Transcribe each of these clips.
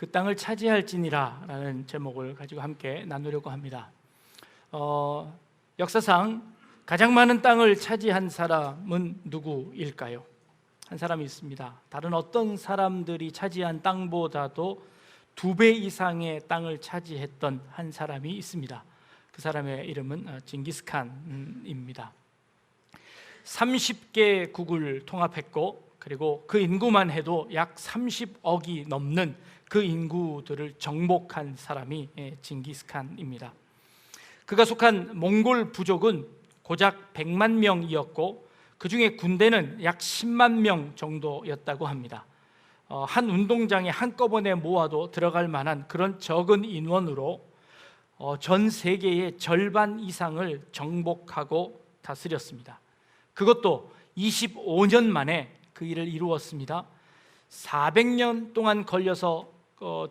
그 땅을 차지할지니라 라는 제목을 가지고 함께 나누려고 합니다. 역사상 가장 많은 땅을 차지한 사람은 누구일까요? 한 사람이 있습니다. 다른 어떤 사람들이 차지한 땅보다도 2배 이상의 땅을 차지했던 한 사람이 있습니다. 그 사람의 이름은 징기스칸입니다. 30개국을 통합했고, 그리고 그 인구만 해도 약 30억이 넘는 그 인구들을 정복한 사람이 징기스칸입니다. 그가 속한 몽골 부족은 고작 100만 명이었고, 그 중에 군대는 약 10만 명 정도였다고 합니다. 한 운동장에 한꺼번에 모아도 들어갈 만한 그런 적은 인원으로 전 세계의 절반 이상을 정복하고 다스렸습니다. 그것도 25년 만에 그 일을 이루었습니다. 400년 동안 걸려서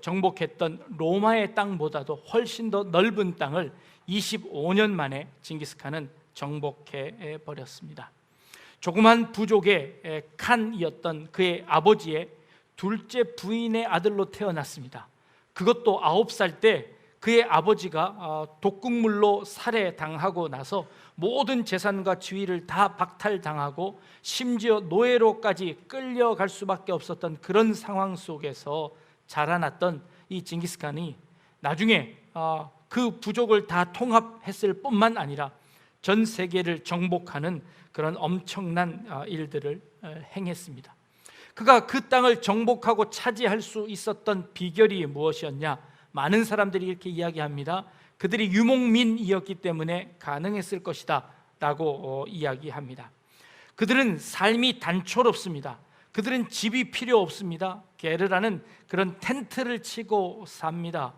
정복했던 로마의 땅보다도 훨씬 더 넓은 땅을 25년 만에 징기스칸은 정복해 버렸습니다. 조그만 부족의 칸이었던 그의 아버지의 둘째 부인의 아들로 태어났습니다. 그것도 9살 때 그의 아버지가 독극물로 살해당하고 나서 모든 재산과 지위를 다 박탈당하고 심지어 노예로까지 끌려갈 수밖에 없었던 그런 상황 속에서 자라났던 이 징기스칸이 나중에 그 부족을 다 통합했을 뿐만 아니라 전 세계를 정복하는 그런 엄청난 일들을 행했습니다. 그가 그 땅을 정복하고 차지할 수 있었던 비결이 무엇이었냐? 많은 사람들이 이렇게 이야기합니다. 그들이 유목민이었기 때문에 가능했을 것이다 라고 이야기합니다. 그들은 삶이 단초롭습니다. 그들은 집이 필요 없습니다. 게르라는 그런 텐트를 치고 삽니다.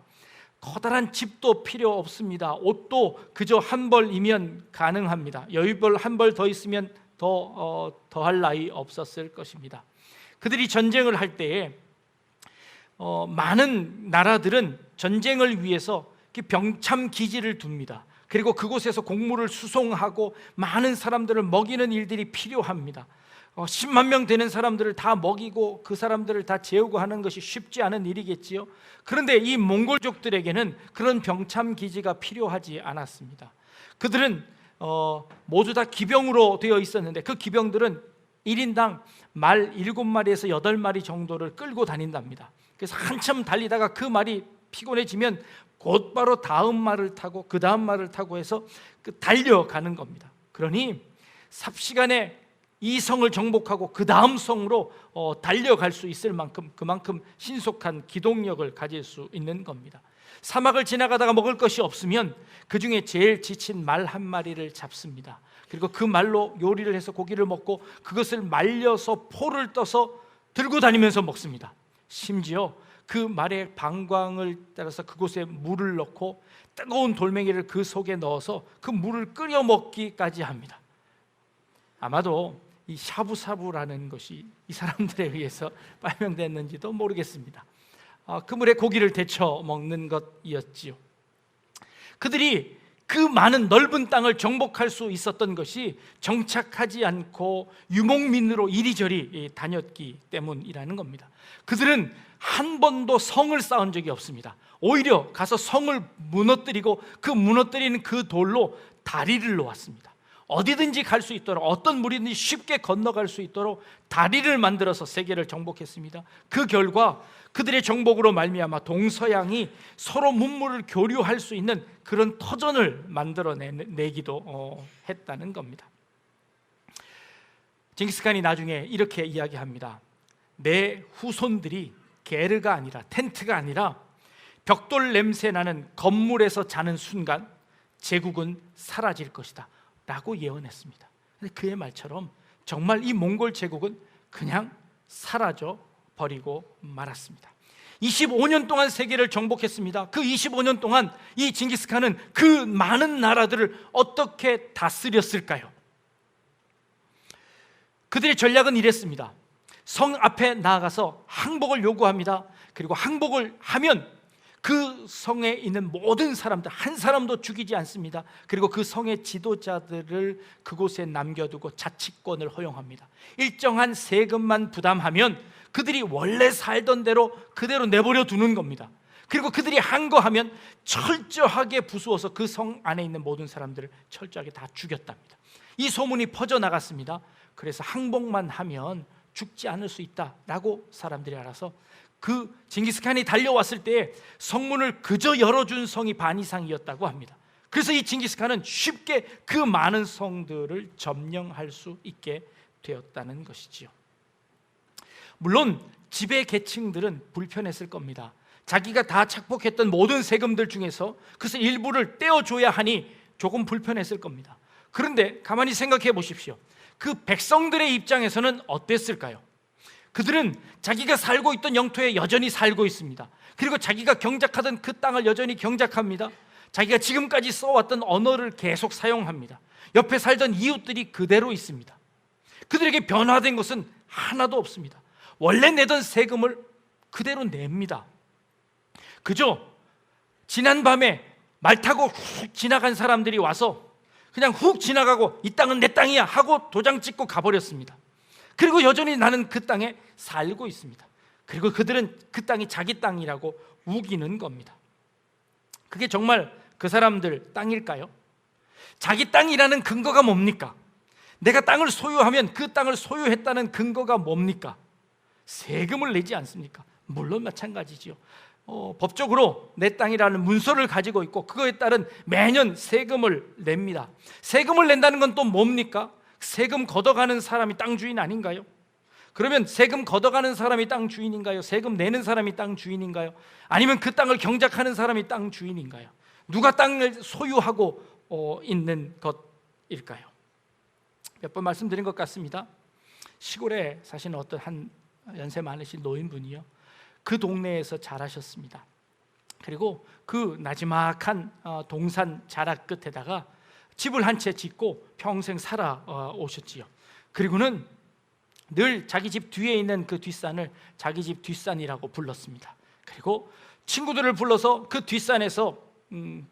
커다란 집도 필요 없습니다. 옷도 그저 한 벌이면 가능합니다. 여유벌 한 벌 더 있으면 더할 나위 없었을 것입니다. 그들이 전쟁을 할 때에 많은 나라들은 전쟁을 위해서 병참 기지를 둡니다. 그리고 그곳에서 곡물을 수송하고 많은 사람들을 먹이는 일들이 필요합니다. 10만 명 되는 사람들을 다 먹이고 그 사람들을 다 재우고 하는 것이 쉽지 않은 일이겠지요. 그런데 이 몽골족들에게는 그런 병참 기지가 필요하지 않았습니다. 그들은 모두 다 기병으로 되어 있었는데 그 기병들은 1인당 말 7마리에서 8마리 정도를 끌고 다닌답니다. 그래서 한참 달리다가 그 말이 피곤해지면 곧바로 다음 말을 타고 그 다음 말을 타고 해서 달려가는 겁니다. 그러니 삽시간에 이 성을 정복하고 그 다음 성으로 달려갈 수 있을 만큼 그만큼 신속한 기동력을 가질 수 있는 겁니다. 사막을 지나가다가 먹을 것이 없으면 그 중에 제일 지친 말 한 마리를 잡습니다. 그리고 그 말로 요리를 해서 고기를 먹고 그것을 말려서 포를 떠서 들고 다니면서 먹습니다. 심지어 그 말의 방광을 따라서 그곳에 물을 넣고 뜨거운 돌멩이를 그 속에 넣어서 그 물을 끓여 먹기까지 합니다. 아마도 이 샤브샤브라는 것이 이 사람들에 의해서 발명됐는지도 모르겠습니다. 그 물에 고기를 데쳐 먹는 것이었지요. 그들이 그 많은 넓은 땅을 정복할 수 있었던 것이 정착하지 않고 유목민으로 이리저리 다녔기 때문이라는 겁니다. 그들은 한 번도 성을 쌓은 적이 없습니다. 오히려 가서 성을 무너뜨리고 그 무너뜨리는 그 돌로 다리를 놓았습니다. 어디든지 갈 수 있도록, 어떤 무리든지 쉽게 건너갈 수 있도록 다리를 만들어서 세계를 정복했습니다. 그 결과 그들의 정복으로 말미암아 동서양이 서로 문물을 교류할 수 있는 그런 터전을 만들어내기도 했다는 겁니다. 징기스칸이 나중에 이렇게 이야기합니다. 내 후손들이 게르가 아니라, 텐트가 아니라 벽돌 냄새 나는 건물에서 자는 순간 제국은 사라질 것이다 라고 예언했습니다. 근데 그의 말처럼 정말 이 몽골 제국은 그냥 사라져 버리고 말았습니다. 25년 동안 세계를 정복했습니다. 그 25년 동안 이 징기스칸은 그 많은 나라들을 어떻게 다스렸을까요? 그들의 전략은 이랬습니다. 성 앞에 나아가서 항복을 요구합니다. 그리고 항복을 하면 그 성에 있는 모든 사람들 한 사람도 죽이지 않습니다. 그리고 그 성의 지도자들을 그곳에 남겨두고 자치권을 허용합니다. 일정한 세금만 부담하면 그들이 원래 살던 대로 그대로 내버려 두는 겁니다. 그리고 그들이 한 거 하면 철저하게 부수어서 그 성 안에 있는 모든 사람들을 철저하게 다 죽였답니다. 이 소문이 퍼져나갔습니다. 그래서 항복만 하면 죽지 않을 수 있다라고 사람들이 알아서 그 징기스칸이 달려왔을 때 성문을 그저 열어준 성이 반 이상이었다고 합니다. 그래서 이 징기스칸은 쉽게 그 많은 성들을 점령할 수 있게 되었다는 것이지요. 물론 지배 계층들은 불편했을 겁니다. 자기가 다 착복했던 모든 세금들 중에서 그래서 일부를 떼어줘야 하니 조금 불편했을 겁니다. 그런데 가만히 생각해 보십시오. 그 백성들의 입장에서는 어땠을까요? 그들은 자기가 살고 있던 영토에 여전히 살고 있습니다. 그리고 자기가 경작하던 그 땅을 여전히 경작합니다. 자기가 지금까지 써왔던 언어를 계속 사용합니다. 옆에 살던 이웃들이 그대로 있습니다. 그들에게 변화된 것은 하나도 없습니다. 원래 내던 세금을 그대로 냅니다. 그저 지난 밤에 말 타고 훅 지나간 사람들이 와서 그냥 훅 지나가고 이 땅은 내 땅이야 하고 도장 찍고 가버렸습니다. 그리고 여전히 나는 그 땅에 살고 있습니다. 그리고 그들은 그 땅이 자기 땅이라고 우기는 겁니다. 그게 정말 그 사람들 땅일까요? 자기 땅이라는 근거가 뭡니까? 내가 땅을 소유하면 그 땅을 소유했다는 근거가 뭡니까? 세금을 내지 않습니까? 물론 마찬가지지요. 법적으로 내 땅이라는 문서를 가지고 있고 그거에 따른 매년 세금을 냅니다. 세금을 낸다는 건 또 뭡니까? 세금 걷어가는 사람이 땅 주인 아닌가요? 그러면 세금 걷어가는 사람이 땅 주인인가요? 세금 내는 사람이 땅 주인인가요? 아니면 그 땅을 경작하는 사람이 땅 주인인가요? 누가 땅을 소유하고 있는 것일까요? 몇 번 말씀드린 것 같습니다. 시골에 사시는 어떤 한 연세 많으신 노인분이요, 그 동네에서 자라셨습니다. 그리고 그 나지막한 동산 자락 끝에다가 집을 한 채 짓고 평생 살아 오셨지요. 그리고는 늘 자기 집 뒤에 있는 그 뒷산을 자기 집 뒷산이라고 불렀습니다. 그리고 친구들을 불러서 그 뒷산에서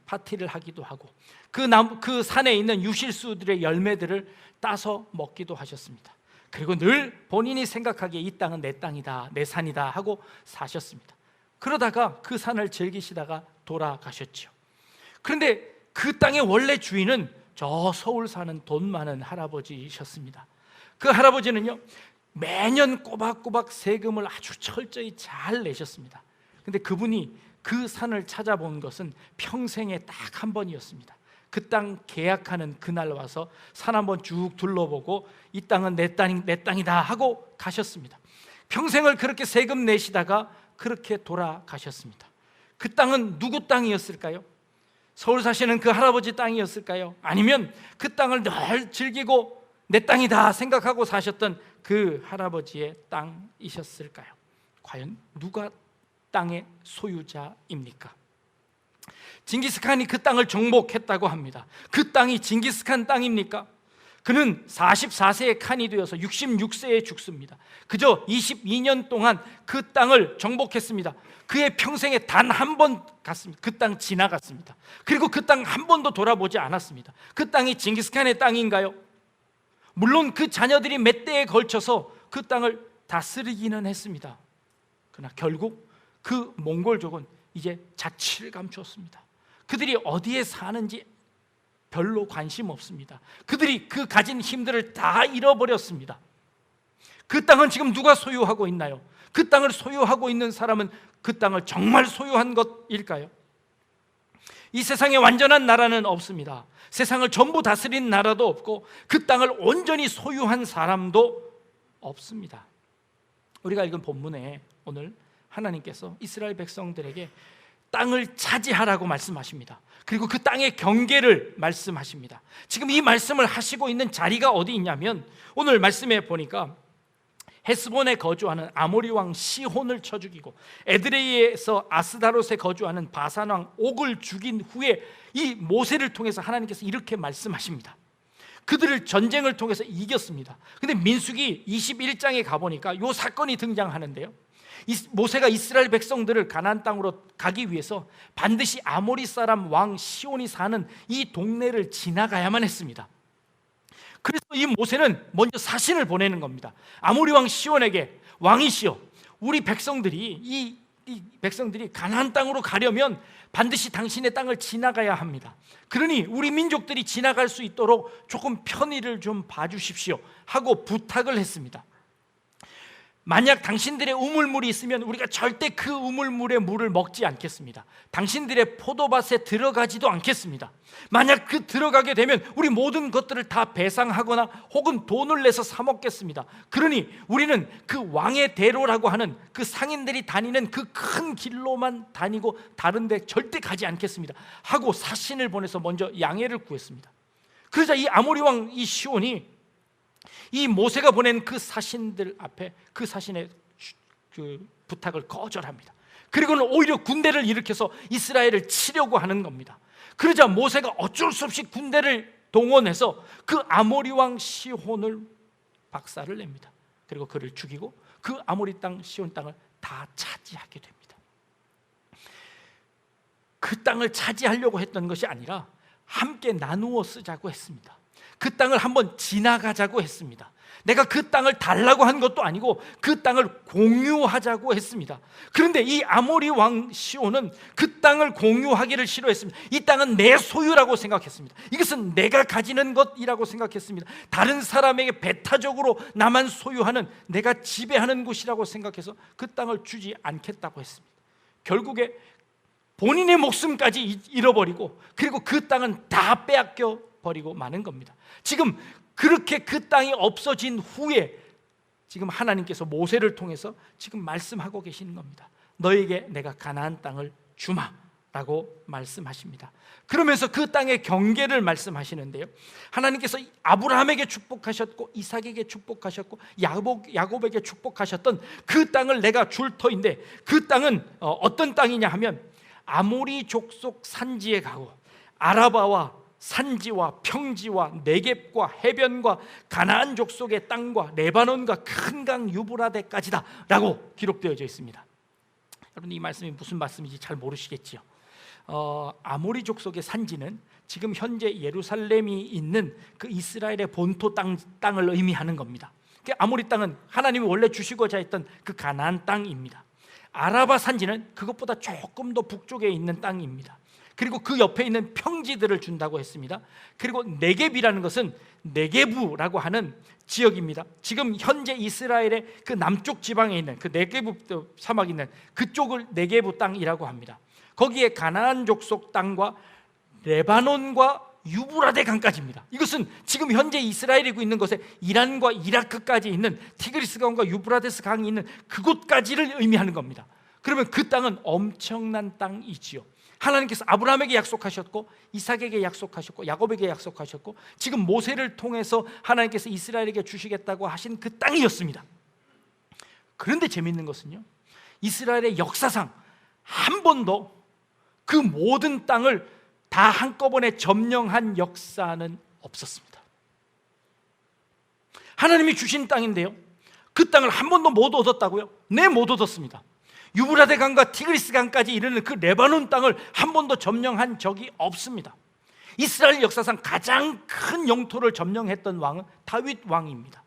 파티를 하기도 하고 그 산에 있는 유실수들의 열매들을 따서 먹기도 하셨습니다. 그리고 늘 본인이 생각하기에 이 땅은 내 땅이다, 내 산이다 하고 사셨습니다. 그러다가 그 산을 즐기시다가 돌아가셨죠. 그런데 그 땅의 원래 주인은 저 서울 사는 돈 많은 할아버지셨습니다. 그 할아버지는요, 매년 꼬박꼬박 세금을 아주 철저히 잘 내셨습니다. 근데 그분이 그 산을 찾아본 것은 평생에 딱 한 번이었습니다. 그 땅 계약하는 그날 와서 산 한번 쭉 둘러보고 이 땅은 내 땅이다 하고 가셨습니다. 평생을 그렇게 세금 내시다가 그렇게 돌아가셨습니다. 그 땅은 누구 땅이었을까요? 서울 사시는 그 할아버지 땅이었을까요? 아니면 그 땅을 늘 즐기고 내 땅이다 생각하고 사셨던 그 할아버지의 땅이셨을까요? 과연 누가 땅의 소유자입니까? 징기스칸이 그 땅을 정복했다고 합니다. 그 땅이 징기스칸 땅입니까? 그는 44세에 칸이 되어서 66세에 죽습니다. 그저 22년 동안 그 땅을 정복했습니다. 그의 평생에 단 한 번 갔습니다. 그 땅 지나갔습니다. 그리고 그 땅 한 번도 돌아보지 않았습니다. 그 땅이 징기스칸의 땅인가요? 물론 그 자녀들이 몇 대에 걸쳐서 그 땅을 다스리기는 했습니다. 그러나 결국 그 몽골족은 이제 자취를 감추었습니다. 그들이 어디에 사는지 별로 관심 없습니다. 그들이 그 가진 힘들을 다 잃어버렸습니다. 그 땅은 지금 누가 소유하고 있나요? 그 땅을 소유하고 있는 사람은 그 땅을 정말 소유한 것일까요? 이 세상에 완전한 나라는 없습니다. 세상을 전부 다스린 나라도 없고 그 땅을 온전히 소유한 사람도 없습니다. 우리가 읽은 본문에 오늘 하나님께서 이스라엘 백성들에게 땅을 차지하라고 말씀하십니다. 그리고 그 땅의 경계를 말씀하십니다. 지금 이 말씀을 하시고 있는 자리가 어디 있냐면 오늘 말씀에 보니까 헤스본에 거주하는 아모리 왕 시혼을 쳐 죽이고 에드레이에서 아스다롯에 거주하는 바산 왕 옥을 죽인 후에 이 모세를 통해서 하나님께서 이렇게 말씀하십니다. 그들을 전쟁을 통해서 이겼습니다. 근데 민수기 21장에 가보니까 이 사건이 등장하는데요, 모세가 이스라엘 백성들을 가나안 땅으로 가기 위해서 반드시 아모리 사람 왕 시온이 사는 이 동네를 지나가야만 했습니다. 그래서 이 모세는 먼저 사신을 보내는 겁니다. 아모리 왕 시온에게, 왕이시여, 우리 백성들이 이 백성들이 가나안 땅으로 가려면 반드시 당신의 땅을 지나가야 합니다. 그러니 우리 민족들이 지나갈 수 있도록 조금 편의를 좀 봐주십시오 하고 부탁을 했습니다. 만약 당신들의 우물물이 있으면 우리가 절대 그 우물물의 물을 먹지 않겠습니다. 당신들의 포도밭에 들어가지도 않겠습니다. 만약 그 들어가게 되면 우리 모든 것들을 다 배상하거나 혹은 돈을 내서 사 먹겠습니다. 그러니 우리는 그 왕의 대로라고 하는 그 상인들이 다니는 그 큰 길로만 다니고 다른 데 절대 가지 않겠습니다 하고 사신을 보내서 먼저 양해를 구했습니다. 그러자 이 아모리 왕 이 시온이 이 모세가 보낸 그 사신들 앞에 그 사신의 그 부탁을 거절합니다. 그리고는 오히려 군대를 일으켜서 이스라엘을 치려고 하는 겁니다. 그러자 모세가 어쩔 수 없이 군대를 동원해서 그 아모리 왕 시혼을 박살을 냅니다. 그리고 그를 죽이고 그 아모리 땅 시혼 땅을 다 차지하게 됩니다. 그 땅을 차지하려고 했던 것이 아니라 함께 나누어 쓰자고 했습니다. 그 땅을 한번 지나가자고 했습니다. 내가 그 땅을 달라고 한 것도 아니고 그 땅을 공유하자고 했습니다. 그런데 이 아모리 왕 시온은 그 땅을 공유하기를 싫어했습니다. 이 땅은 내 소유라고 생각했습니다. 이것은 내가 가지는 것이라고 생각했습니다. 다른 사람에게 배타적으로 나만 소유하는, 내가 지배하는 곳이라고 생각해서 그 땅을 주지 않겠다고 했습니다. 결국에 본인의 목숨까지 잃어버리고 그리고 그 땅은 다 빼앗겨 버리고 마는 겁니다. 지금 그렇게 그 땅이 없어진 후에 지금 하나님께서 모세를 통해서 지금 말씀하고 계시는 겁니다. 너에게 내가 가나안 땅을 주마 라고 말씀하십니다. 그러면서 그 땅의 경계를 말씀하시는데요, 하나님께서 아브라함에게 축복하셨고 이삭에게 축복하셨고 야곱에게 축복하셨던 그 땅을 내가 줄 터인데, 그 땅은 어떤 땅이냐 하면 아모리 족속 산지에 가고 아라바와 산지와 평지와 네겝과 해변과 가나안 족속의 땅과 레바논과 큰 강 유브라데까지다 라고 기록되어져 있습니다. 여러분, 이 말씀이 무슨 말씀인지 잘 모르시겠지요. 아모리 족속의 산지는 지금 현재 예루살렘이 있는 그 이스라엘의 본토 땅을 의미하는 겁니다. 아모리 땅은 하나님이 원래 주시고자 했던 그 가나안 땅입니다. 아라바 산지는 그것보다 조금 더 북쪽에 있는 땅입니다. 그리고 그 옆에 있는 평지들을 준다고 했습니다. 그리고 네겝이라는 것은 네게부라고 하는 지역입니다. 지금 현재 이스라엘의 그 남쪽 지방에 있는 그 네게부 사막이 있는 그쪽을 네게부 땅이라고 합니다. 거기에 가나안 족속 땅과 레바논과 유브라데 강까지입니다. 이것은 지금 현재 이스라엘이고 있는 곳에 이란과 이라크까지 있는 티그리스 강과 유브라데스 강이 있는 그곳까지를 의미하는 겁니다. 그러면 그 땅은 엄청난 땅이지요. 하나님께서 아브라함에게 약속하셨고 이삭에게 약속하셨고 야곱에게 약속하셨고 지금 모세를 통해서 하나님께서 이스라엘에게 주시겠다고 하신 그 땅이었습니다. 그런데 재미있는 것은요, 이스라엘의 역사상 한 번도 그 모든 땅을 다 한꺼번에 점령한 역사는 없었습니다. 하나님이 주신 땅인데요, 그 땅을 한 번도 못 얻었다고요? 네, 못 얻었습니다. 유브라데 강과 티그리스 강까지 이르는 그 레바논 땅을 한 번도 점령한 적이 없습니다. 이스라엘 역사상 가장 큰 영토를 점령했던 왕은 다윗 왕입니다.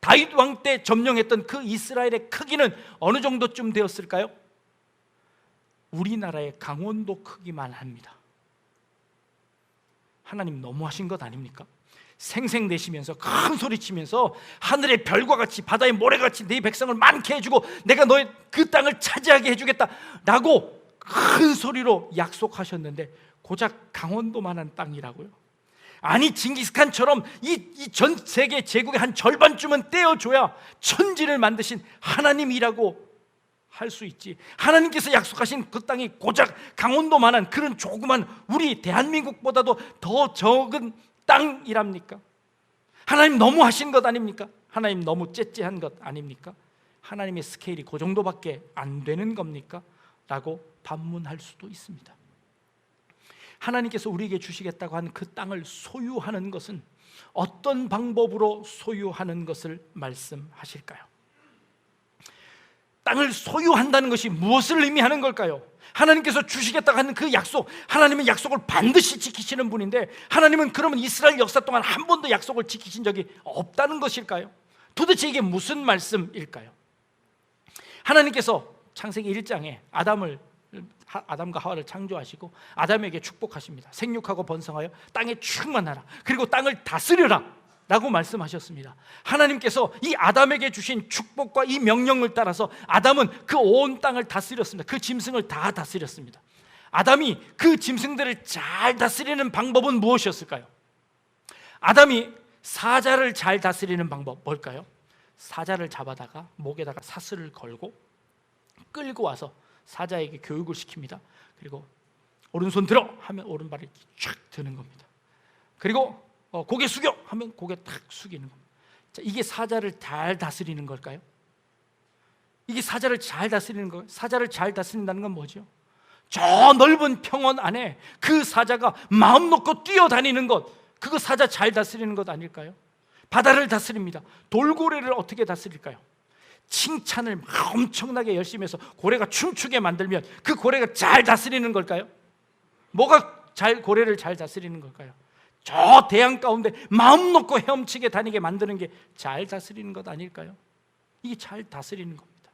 다윗 왕 때 점령했던 그 이스라엘의 크기는 어느 정도쯤 되었을까요? 우리나라의 강원도 크기만 합니다. 하나님 너무하신 것 아닙니까? 생생내시면서 큰 소리치면서 하늘의 별과 같이 바다의 모래같이 네 백성을 많게 해주고 내가 너의 그 땅을 차지하게 해주겠다 라고 큰 소리로 약속하셨는데 고작 강원도만한 땅이라고요? 아니, 징기스칸처럼 이 전 세계 제국의 한 절반쯤은 떼어줘야 천지를 만드신 하나님이라고 할 수 있지. 하나님께서 약속하신 그 땅이 고작 강원도만한 그런 조그만 우리 대한민국보다도 더 적은 땅이랍니까? 하나님 너무 하신 것 아닙니까? 하나님 너무 째째한 것 아닙니까? 하나님의 스케일이 그 정도밖에 안 되는 겁니까? 라고 반문할 수도 있습니다. 하나님께서 우리에게 주시겠다고 한 그 땅을 소유하는 것은 어떤 방법으로 소유하는 것을 말씀하실까요? 땅을 소유한다는 것이 무엇을 의미하는 걸까요? 하나님께서 주시겠다고 하는 그 약속, 하나님은 약속을 반드시 지키시는 분인데 하나님은 그러면 이스라엘 역사 동안 한 번도 약속을 지키신 적이 없다는 것일까요? 도대체 이게 무슨 말씀일까요? 하나님께서 창세기 1장에 아담과 하와를 창조하시고 아담에게 축복하십니다. 생육하고 번성하여 땅에 충만하라, 그리고 땅을 다스려라 라고 말씀하셨습니다. 하나님께서 이 아담에게 주신 축복과 이 명령을 따라서 아담은 그 온 땅을 다스렸습니다. 그 짐승을 다 다스렸습니다. 아담이 그 짐승들을 잘 다스리는 방법은 무엇이었을까요? 아담이 사자를 잘 다스리는 방법 뭘까요? 사자를 잡아다가 목에다가 사슬을 걸고 끌고 와서 사자에게 교육을 시킵니다. 그리고 오른손 들어 하면 오른발을 쫙 드는 겁니다. 그리고 고개 숙여 하면 고개 탁 숙이는 겁니다. 자, 이게 사자를 잘 다스리는 걸까요? 이게 사자를 잘 다스리는 거예요. 사자를 잘 다스린다는 건 뭐죠? 저 넓은 평원 안에 그 사자가 마음 놓고 뛰어다니는 것, 그거 사자 잘 다스리는 것 아닐까요? 바다를 다스립니다. 돌고래를 어떻게 다스릴까요? 칭찬을 막 엄청나게 열심히 해서 고래가 춤추게 만들면 그 고래가 잘 다스리는 걸까요? 뭐가 고래를 잘 다스리는 걸까요? 저 대양 가운데 마음 놓고 헤엄치게 다니게 만드는 게 잘 다스리는 것 아닐까요? 이게 잘 다스리는 겁니다.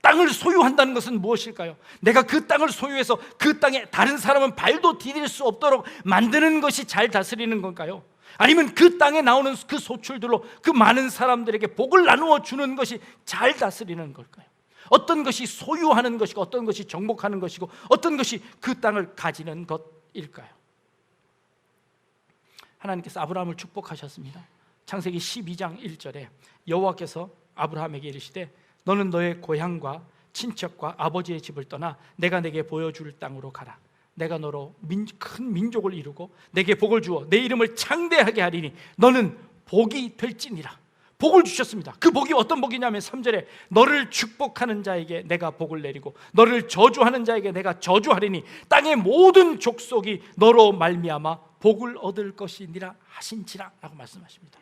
땅을 소유한다는 것은 무엇일까요? 내가 그 땅을 소유해서 그 땅에 다른 사람은 발도 디딜 수 없도록 만드는 것이 잘 다스리는 건가요? 아니면 그 땅에 나오는 그 소출들로 그 많은 사람들에게 복을 나누어 주는 것이 잘 다스리는 걸까요? 어떤 것이 소유하는 것이고 어떤 것이 정복하는 것이고 어떤 것이 그 땅을 가지는 것일까요? 하나님께서 아브라함을 축복하셨습니다. 창세기 12장 1절에 여호와께서 아브라함에게 이르시되 너는 너의 고향과 친척과 아버지의 집을 떠나 내가 내게 보여줄 땅으로 가라. 내가 너로 큰 민족을 이루고 내게 복을 주어 내 이름을 창대하게 하리니 너는 복이 될지니라. 복을 주셨습니다. 그 복이 어떤 복이냐면 3절에 너를 축복하는 자에게 내가 복을 내리고 너를 저주하는 자에게 내가 저주하리니 땅의 모든 족속이 너로 말미암아 복을 얻을 것이니라 하신지라 라고 말씀하십니다.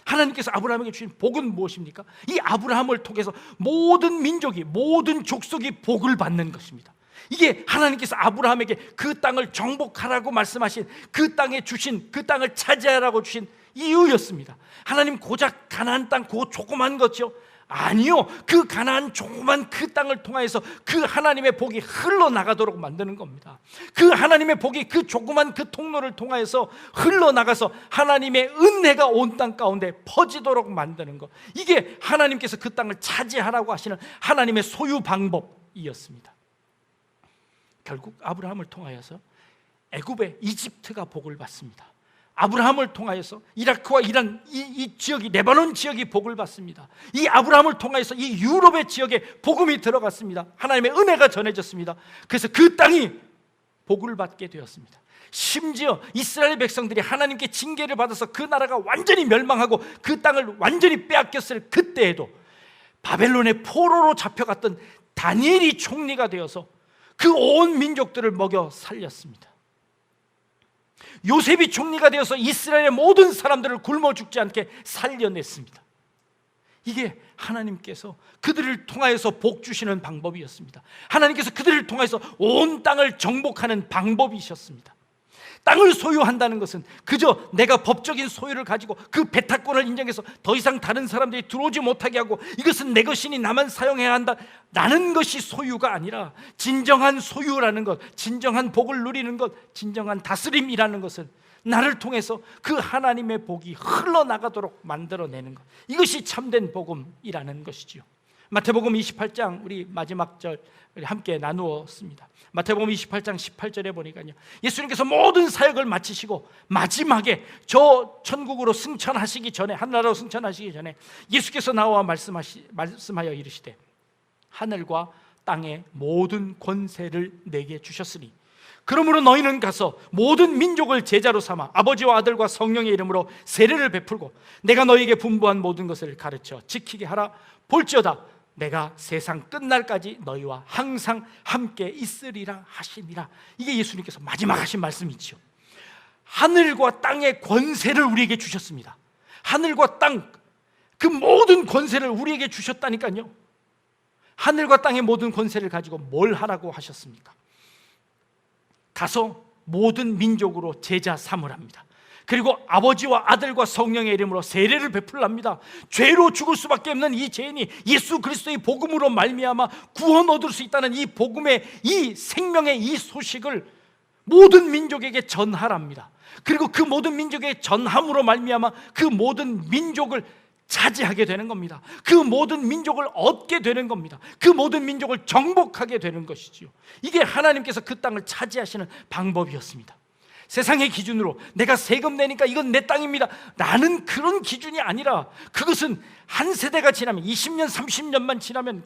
하나님께서 아브라함에게 주신 복은 무엇입니까? 이 아브라함을 통해서 모든 민족이, 모든 족속이 복을 받는 것입니다. 이게 하나님께서 아브라함에게 그 땅을 정복하라고 말씀하신, 그 땅에 주신, 그 땅을 차지하라고 주신 이유였습니다. 하나님 고작 가나안 땅 그 조그만 것이요? 아니요, 그 가나안 조그만 그 땅을 통하여서 그 하나님의 복이 흘러나가도록 만드는 겁니다. 그 하나님의 복이 그 조그만 그 통로를 통하여서 흘러나가서 하나님의 은혜가 온 땅 가운데 퍼지도록 만드는 것, 이게 하나님께서 그 땅을 차지하라고 하시는 하나님의 소유 방법이었습니다. 결국 아브라함을 통하여서 애굽의 이집트가 복을 받습니다. 아브라함을 통하여서 이라크와 이란 이 지역이, 레바논 지역이 복을 받습니다. 이 아브라함을 통하여서 이 유럽의 지역에 복음이 들어갔습니다. 하나님의 은혜가 전해졌습니다. 그래서 그 땅이 복을 받게 되었습니다. 심지어 이스라엘 백성들이 하나님께 징계를 받아서 그 나라가 완전히 멸망하고 그 땅을 완전히 빼앗겼을 그때에도 바벨론의 포로로 잡혀갔던 다니엘이 총리가 되어서 그 온 민족들을 먹여 살렸습니다. 요셉이 총리가 되어서 이스라엘의 모든 사람들을 굶어 죽지 않게 살려냈습니다. 이게 하나님께서 그들을 통하여서 복 주시는 방법이었습니다. 하나님께서 그들을 통해서 온 땅을 정복하는 방법이셨습니다. 땅을 소유한다는 것은 그저 내가 법적인 소유를 가지고 그 배타권을 인정해서 더 이상 다른 사람들이 들어오지 못하게 하고 이것은 내 것이니 나만 사용해야 한다 라는 것이 소유가 아니라, 진정한 소유라는 것, 진정한 복을 누리는 것, 진정한 다스림이라는 것은 나를 통해서 그 하나님의 복이 흘러나가도록 만들어내는 것, 이것이 참된 복음이라는 것이지요. 마태복음 28장 우리 마지막 절 함께 나누었습니다. 마태복음 28장 18절에 보니까요, 예수님께서 모든 사역을 마치시고 마지막에 천국으로 승천하시기 전에, 하늘나라로 승천하시기 전에 예수께서 나와 말씀하여 이르시되 하늘과 땅의 모든 권세를 내게 주셨으니 그러므로 너희는 가서 모든 민족을 제자로 삼아 아버지와 아들과 성령의 이름으로 세례를 베풀고 내가 너희에게 분부한 모든 것을 가르쳐 지키게 하라. 볼지어다 내가 세상 끝날까지 너희와 항상 함께 있으리라 하시니라. 이게 예수님께서 마지막 하신 말씀이죠. 하늘과 땅의 권세를 우리에게 주셨습니다. 하늘과 땅, 그 모든 권세를 우리에게 주셨다니까요. 하늘과 땅의 모든 권세를 가지고 뭘 하라고 하셨습니까? 가서 모든 민족으로 제자 삼으랍니다. 그리고 아버지와 아들과 성령의 이름으로 세례를 베풀랍니다. 죄로 죽을 수밖에 없는 이 죄인이 예수 그리스도의 복음으로 말미암아 구원 얻을 수 있다는 이 복음의 이 생명의 이 소식을 모든 민족에게 전하랍니다. 그리고 그 모든 민족에게 전함으로 말미암아 그 모든 민족을 차지하게 되는 겁니다. 그 모든 민족을 얻게 되는 겁니다. 그 모든 민족을 정복하게 되는 것이지요. 이게 하나님께서 그 땅을 차지하시는 방법이었습니다. 세상의 기준으로 내가 세금 내니까 이건 내 땅입니다 라는 그런 기준이 아니라, 그것은 한 세대가 지나면 20년 30년만 지나면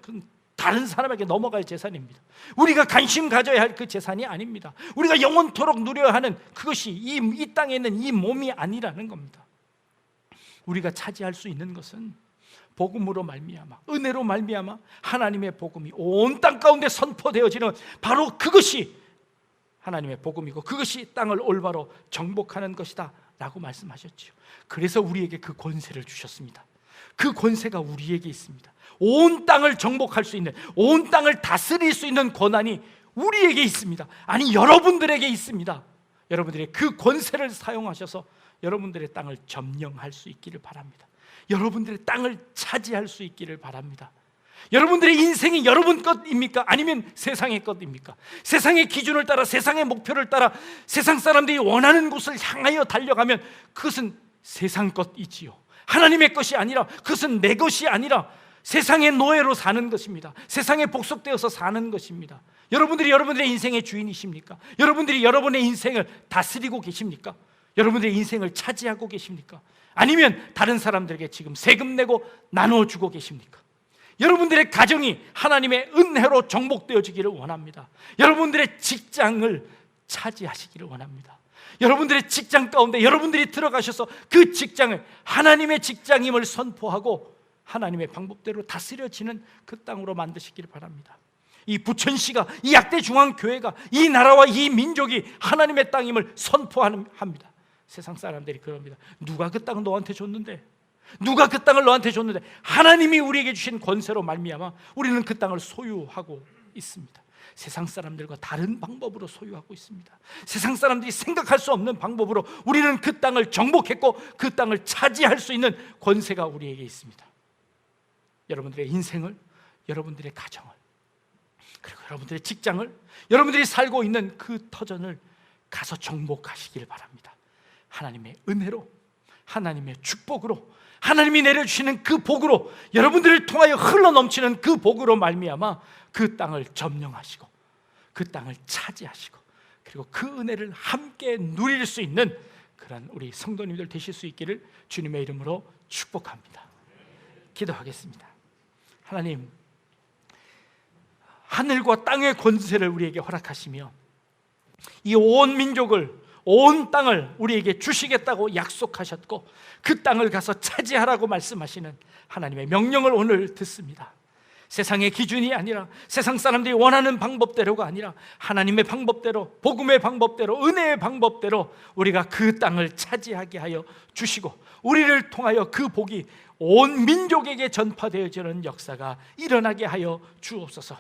다른 사람에게 넘어갈 재산입니다. 우리가 관심 가져야 할 그 재산이 아닙니다. 우리가 영원토록 누려야 하는 그것이 이 땅에 있는 이 몸이 아니라는 겁니다. 우리가 차지할 수 있는 것은 복음으로 말미암아, 은혜로 말미암아 하나님의 복음이 온 땅 가운데 선포되어지는 바로 그것이 하나님의 복음이고, 그것이 땅을 올바로 정복하는 것이다 라고 말씀하셨지요. 그래서 우리에게 그 권세를 주셨습니다. 그 권세가 우리에게 있습니다. 온 땅을 정복할 수 있는, 온 땅을 다스릴 수 있는 권한이 우리에게 있습니다. 아니, 여러분들에게 있습니다. 여러분들이 그 권세를 사용하셔서 여러분들의 땅을 점령할 수 있기를 바랍니다. 여러분들의 땅을 차지할 수 있기를 바랍니다. 여러분들의 인생이 여러분 것입니까? 아니면 세상의 것입니까? 세상의 기준을 따라, 세상의 목표를 따라 세상 사람들이 원하는 곳을 향하여 달려가면 그것은 세상 것이지요. 하나님의 것이 아니라, 그것은 내 것이 아니라 세상의 노예로 사는 것입니다. 세상에 복속되어서 사는 것입니다. 여러분들이 여러분들의 인생의 주인이십니까? 여러분들이 여러분의 인생을 다스리고 계십니까? 여러분들의 인생을 차지하고 계십니까? 아니면 다른 사람들에게 지금 세금 내고 나눠주고 계십니까? 여러분들의 가정이 하나님의 은혜로 정복되어지기를 원합니다. 여러분들의 직장을 차지하시기를 원합니다. 여러분들의 직장 가운데 여러분들이 들어가셔서 그 직장을 하나님의 직장임을 선포하고 하나님의 방법대로 다스려지는 그 땅으로 만드시기를 바랍니다. 이 부천시가, 이 약대중앙교회가, 이 나라와 이 민족이 하나님의 땅임을 선포합니다. 세상 사람들이 그럽니다. 누가 그 땅을 너한테 줬는데? 누가 그 땅을 너한테 줬는데? 하나님이 우리에게 주신 권세로 말미암아 우리는 그 땅을 소유하고 있습니다. 세상 사람들과 다른 방법으로 소유하고 있습니다. 세상 사람들이 생각할 수 없는 방법으로 우리는 그 땅을 정복했고 그 땅을 차지할 수 있는 권세가 우리에게 있습니다. 여러분들의 인생을, 여러분들의 가정을, 그리고 여러분들의 직장을, 여러분들이 살고 있는 그 터전을 가서 정복하시기를 바랍니다. 하나님의 은혜로, 하나님의 축복으로, 하나님이 내려주시는 그 복으로, 여러분들을 통하여 흘러넘치는 그 복으로 말미암아 그 땅을 점령하시고 그 땅을 차지하시고, 그리고 그 은혜를 함께 누릴 수 있는 그런 우리 성도님들 되실 수 있기를 주님의 이름으로 축복합니다. 기도하겠습니다. 하나님, 하늘과 땅의 권세를 우리에게 허락하시며 이 온 민족을, 온 땅을 우리에게 주시겠다고 약속하셨고 그 땅을 가서 차지하라고 말씀하시는 하나님의 명령을 오늘 듣습니다. 세상의 기준이 아니라, 세상 사람들이 원하는 방법대로가 아니라 하나님의 방법대로, 복음의 방법대로, 은혜의 방법대로 우리가 그 땅을 차지하게 하여 주시고 우리를 통하여 그 복이 온 민족에게 전파되어지는 역사가 일어나게 하여 주옵소서.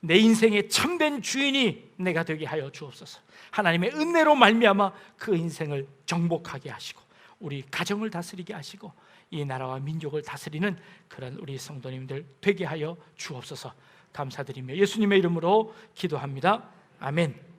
내 인생의 참된 주인이 내가 되게 하여 주옵소서. 하나님의 은혜로 말미암아 그 인생을 정복하게 하시고 우리 가정을 다스리게 하시고 이 나라와 민족을 다스리는 그런 우리 성도님들 되게 하여 주옵소서. 감사드리며 예수님의 이름으로 기도합니다. 아멘.